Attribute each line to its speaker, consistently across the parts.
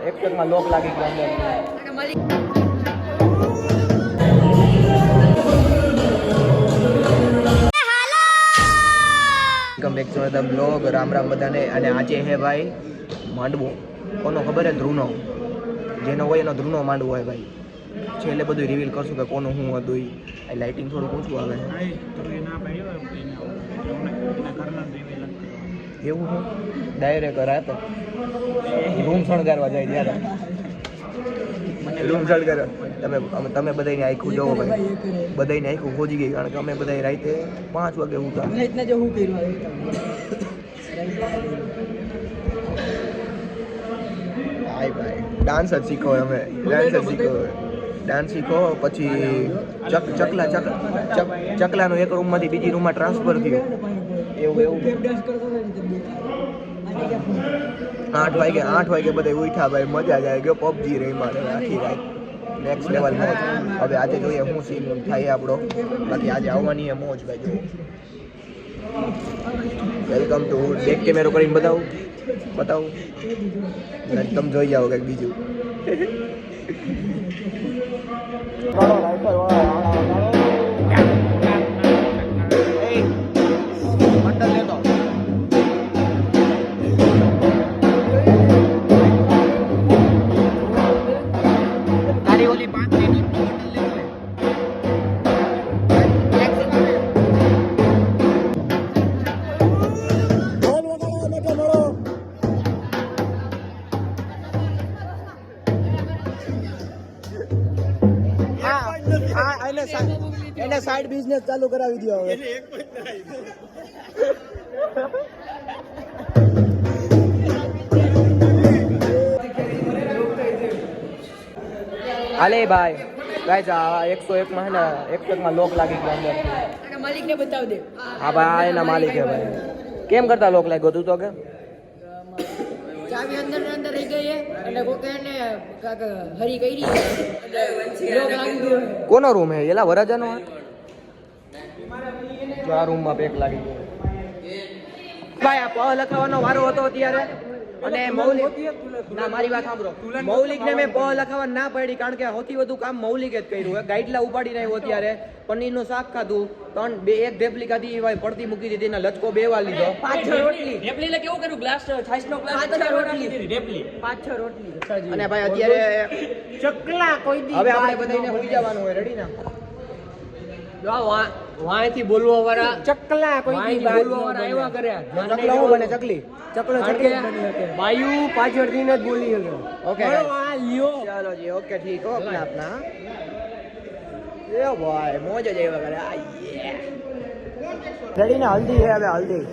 Speaker 1: એક ટકમાં લોક લાગી ગયો અંદર. Welcome back to the blog. Ram Ram બધાને. અને આજે હે ભાઈ માંડવો. કોનો ખબર હે? ધ્રુવનો. જેનો હોય એનો ધ્રુવનો માંડવો હોય ભાઈ. છેલ્લે બધું રિવીલ કરશું કે કોનું શું હતું એ. લાઇટિંગ થોડું ઓછું આવે એવું હું ડાયરેક્ટ કરાતો રૂમ શણગારવા જાય ત્યારે રૂમ શણગારવા તમે બધાને આખું જોવો ભાઈ. બધાને આખું ખોજી ગઈ કારણ કે અમે બધા રાતે 5 વાગે ઉઠા. હાય ભાઈ ડાન્સ જ શીખો અમે. ડાન્સ શીખો પછી ચકલાનો એક રૂમમાંથી બીજી રૂમમાં ટ્રાન્સફર થયો. એવું 8 વાગે બધા ઉઠ્યા ભાઈ. મજા જ આવી ગયો. પબજી રહી મારે આખી રાત. નેક્સ્ટ લેવલ મોજ. હવે આજે જોઈએ શું સીન થાય આપણો. બાકી આજે આવવાની એ મોજ ભાઈ. વેલકમ ટુ બેક કેમેરો કરીને બતાવું તમે જોઈ જાઓ કંઈક બીજું. એને સાઈડ બિઝનેસ ચાલુ કરાવી દો હવે. હાલે ભાઈ ગાઈસ આ 101 માં હે ને 1 ટકમાં લોક લાગી ગયો અંદર. માલિક ને બતાવ દે. હા ભાઈ એના માલિક હે ભાઈ. કેમ કરતા લોક લાગ્યો તું તો કે ચાવી અંદર રહી ગઈ હે એટલે કોકે એને કાક હરી કરી એટલે લોક લાગી ગયો. કોનો રૂમ હે? એલા વરાજાનો હે. જો આ રૂમમાં પેક લાગી ગયો ભાઈ. આ પ લખાવાનો વારો હતો અત્યારે અને મૌલિક ના મારી વાત સાંભળો. મૌલિક ને મેં પ લખાવા ના પાડી કારણ કે સૌથી વધુ કામ મૌલિક જ કર્યું. ગાઈડલા ઉપાડીને આવ્યો અત્યારે. પનીરનું શાક ખાધું. એક ઢેપલી ખાધી ભાઈ. પડતી મૂકી દીધી ને લચકો 2 વાર લીધો. 5-6 રોટલી ઢેપલી લે કેવું કર્યું? ગ્લાસ છાશનો ગ્લાસ 5-6 રોટલી ઢેપલી 5-6 રોટલી. અને ભાઈ અત્યારે ચકલા કોઈ દી હવે આપણે બધાને હોઈ જવાનું હોય. રેડી ના વાંથી બોલવા વાળા ચકલા કોઈ દી બોલવા વાળા એવા કર્યા. ચકલા હું બને? ચકલો ચકલી બાયુ પાછળથી જ બોલી ગયો. ઓકે ચાલો જી. ઓકે ઠીક હો. अपना એ ભાઈ મોજ જ એવા કરે. રેડી ને હલ્દી હે હવે. હલ્દી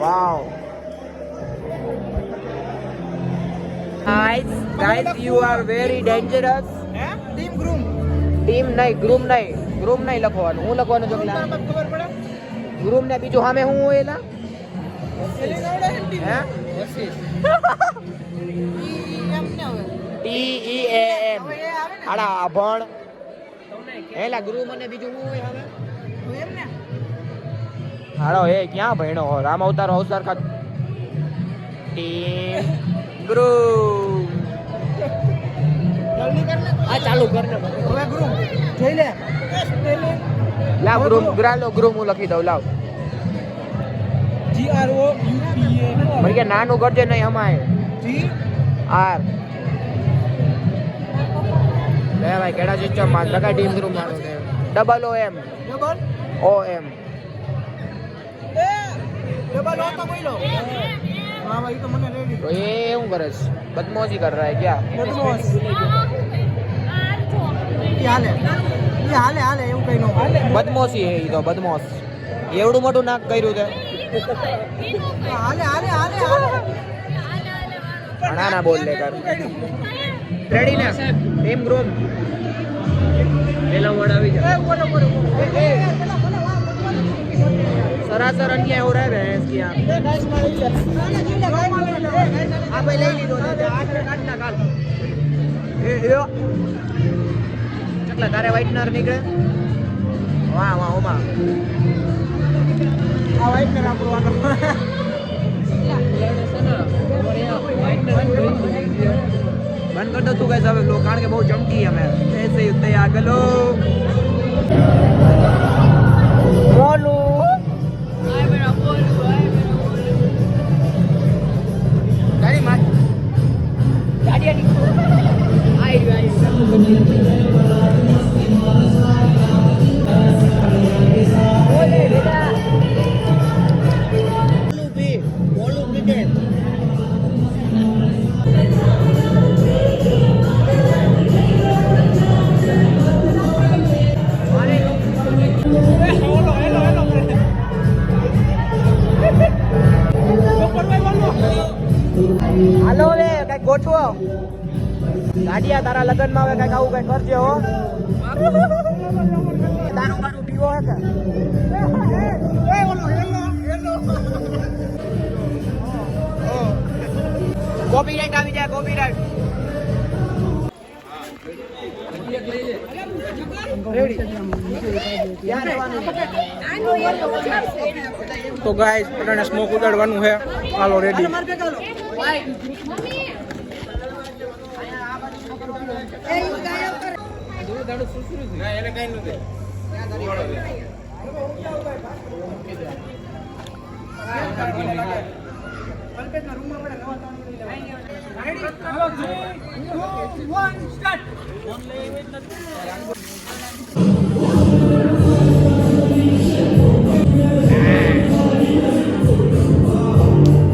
Speaker 1: વાવ guys you are very dangerous. Team નહીં લખવાનું. હું લખવાનું જો ગ્રુપ ને બીજું સામે હું હોય એલા TEAM આડા અભણ એલા ગ્રુપ અને બીજું હું હોય હવે હાડો એ ક્યાં ભણ્યો હો? રામ અવતાર અવતાર ખા ટીમ ગ્રુપ. જલ્દી કર લે. આ ચાલુ કર લે હવે. ગ્રુપ જોઈ લે. લાવ ગ્રુપ હું લખી દઉં. લાવ GROUPA મને કે નાનું કરજે નહીં અમાય GR લે ભાઈ. કેડા સિસ્ટમ માં લગા ટીમ ગ્રુપ મારો છે. OM તો બોલો. હા ભાઈ તો મને રેડી. તો એ હું કરે છે? બદમાશી कर रहा है क्या? બદમાશ હાલે એવું કઈ નો બદમાશી હે. ઈ તો બદમાશ એવડું મોટું નાક કર્યું છે. હાલે ના બોલ લે કર. રેડી ને ટીમ ગ્રુપ પેલા વડાવી જા. સરાસર અન્યાય हो रहा है भैंस की आप भाई ले लीधो. 8 કાટના કાલ ચકલા તારે વ્હાઇટનર નીકળે. વાહ ઓમાં આ વ્હાઇટનર આપણું બંધ કરી દો તું ગાઈસ હવે લો, કારણ કે બહુ ચમકી અમે ऐसे ही उतने આગળ લો મોલુ ગાડી માર ગાડી આઈ ઓલે બેટા મોલુ ક્રિકેટ હાલો રે કઈક ગોઠવો ગાડિયા તારા લગ્નમાં હવે કઈક આવું કઈક કરજે હો તારું બારું પીવો હે કે કોપીરાઈટ આવી જાય કોપીરાઈટ
Speaker 2: તો ગાઈસ પટાણે સ્મોક ઉડાડવાનું છે હાલો રેડી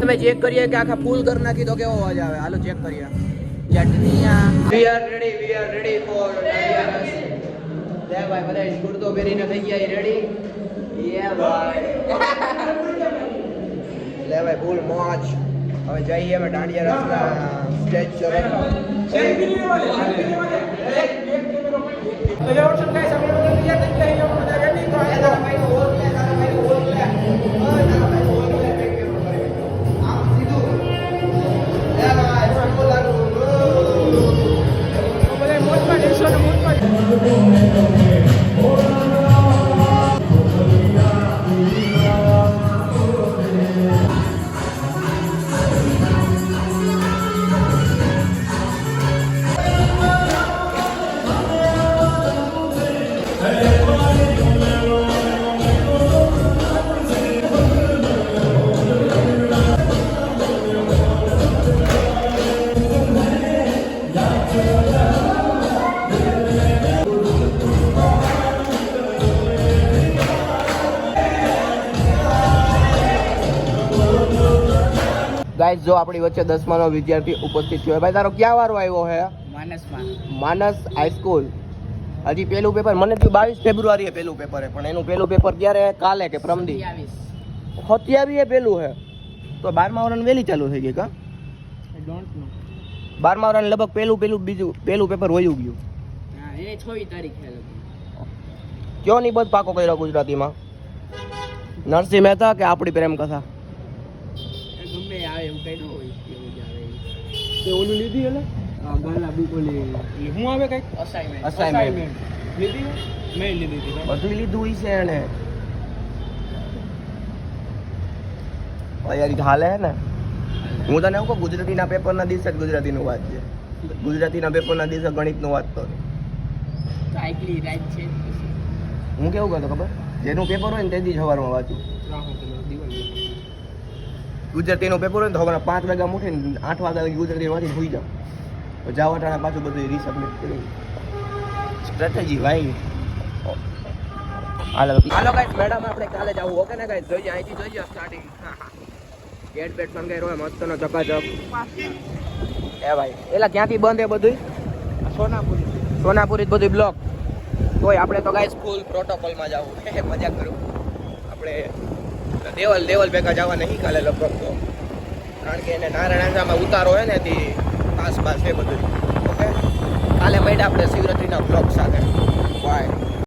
Speaker 1: તમે ચેક કરીએ કે આખા ફૂલ કરી નાખી તો કેવો અવાજ આવે હાલો ચેક કરીએ ચટણીયા વી આર રેડી ફોર લે ભાઈ બધા કુર્તો પહેરીને થઈ ગયા રેડી યે ભાઈ લે ભાઈ ફૂલ મોજ હવે જઈએ અમે દાંડિયા રસના સ્ટેજ ગાઈસ જો આપણી વચ્ચે 10મા નો વિદ્યાર્થી ઉપસ્થિત થયો ભાઈ તારો ક્યાં વારો આવ્યો હે માનસ હાઈસ્કૂલ હજી પેલું પેપર મને થયું 22 ફેબ્રુઆરીએ પેલું પેપર હે પણ એનું પેલું પેપર ક્યારે કાલે કે પ્રમદી 27 પેલું હે તો 12મા વાળાને વેલી ચાલુ થઈ ગઈ કા આઈ ડોન્ટ નો 12મા વાળાને લગભગ પેલું પેપર વયું ગયું હા એ 26 તારીખે ક્યો નિબંધ પાકો કર્યો ગુજરાતીમાં નરસિંહ મહેતા કે આપણી પ્રેમ કથા એવું કઈ ન હોય એવું જ આવે તે ઓલું લીધી એટલે ગાલા બુક ઓલી હું આવે કઈ અસાઇનમેન્ટ લીધી મેં લીધી હતી બધું લીધું હોય છે એને તૈયારી હાલે હે ને હું તને એવું કહું ગુજરાતીના પેપરના દિવસે જ ગુજરાતીનું વાંચજે ગુજરાતીના પેપરના દિવસે ગણિતનું વાંચતો આટલી રાત છે હું કેવું કરતો ખબર જેનું પેપર હોય ને તે દી સવારમાં વાંચું ગુજરાતીનું પેપર હોય ને તો સવારના 5 વાગ્યા ઉઠીને 8 વાગ્યા લગી ગુજરાતી વાંચીને સુઈ જાઉં જાવા ટાણા પાછું બધું રીસબમિટ કરી સ્ટ્રેટેજી ભાઈ હાલો ગાઈસ મેડમ આપણે કાલે જાવું ઓકે ને ગાઈસ જોઈએ અહીંથી જોઈએ સ્ટાર્ટિંગ ગેટ બેટ સંગાઈ રહ્યો મસ્તનો ચકાચક એ ભાઈ એલા ક્યાંથી બંધ હે બધું સોનાપુરી બધું બ્લોક તોય આપણે તો ગાઈસ ફૂલ પ્રોટોકોલમાં જાવું મજાક કરું આપણે દેવલ ભેગા જવા નહીં કાલે લગભગ તો કારણ કે એને નારાયણામાં ઉતારો હોય ને તે પાસ છે બધું ઓકે કાલે મળ્યા આપણે શિવરાત્રીના બ્લોગ સાથે બાય